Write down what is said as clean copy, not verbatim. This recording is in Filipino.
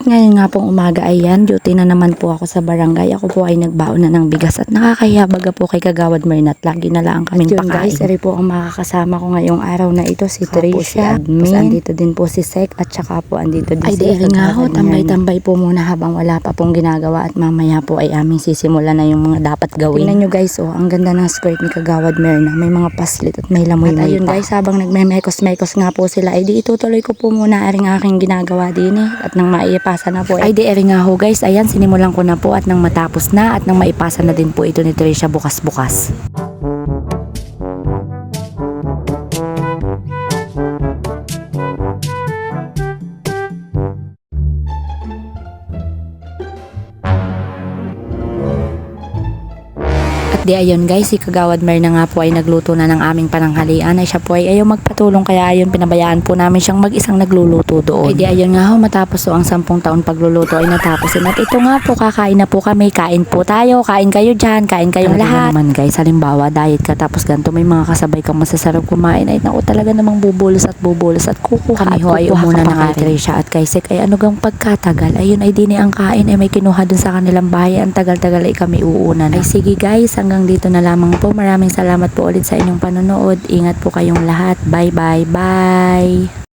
ngayon nga pong umaga ayan, duty na naman po ako sa barangay. Ako po ay nagbaon na ng bigas at nakakahiya baga po kay Kagawad Mernat. Lagi na lang kaming At yun, pakain. guys, Eri po ang makakasama ko ngayong araw na ito, si Tricia. Tapos andito din po si Sek at saka po andito din si Eri nga ho. Tambay-tambay po muna habang wala pa pong ginagawa at mamaya po ay aming sisimula na yung mga dapat gawin. Tingnan nyo guys, oh, ang ganda ng skirt ni Kagawad Mernat. May mga paslit at may lamoy-moy pa. At ayun guys, habang nagme-mekos-mekos nga po sila, ay di itutuloy ko po muna aring aking ginagawa din eh. At nang maipasa na po, ay di eri nga ho guys, ayan sinimulan ko na po at nang matapos na at nang maipasa na din po ito ni Tricia bukas-bukas. Di ayun guys, si Kagawad Mernat nga po ay nagluto na ng aming pananghalian. Ay siya po ay ayaw magpatulong kaya ayun pinabayaan po namin siyang mag-isang nagluluto doon. Ay di ayun nga ho, matapos so ang 10 taon pagluluto ay natapos. At ito nga po, kakain na po kami. Kain po tayo, kain kayo dyan, kain kayong lahat. Naman guys, halimbawa diet ka tapos ganito may mga kasabay kang masasarap kumain, ay naku talaga namang bubulos at kukuha. Kami ho ay umuna na kay Tricia at kay Sek ay ano gang pagkatagal. Ayun ay dini ang kain ay may kinuha dun sa kanilang bahay. Ang tagal-tagal ay kami uunan. Ay sige guys, hanggang dito na lamang po. Maraming salamat po ulit sa inyong panonood. Ingat po kayong lahat. Bye bye. Bye.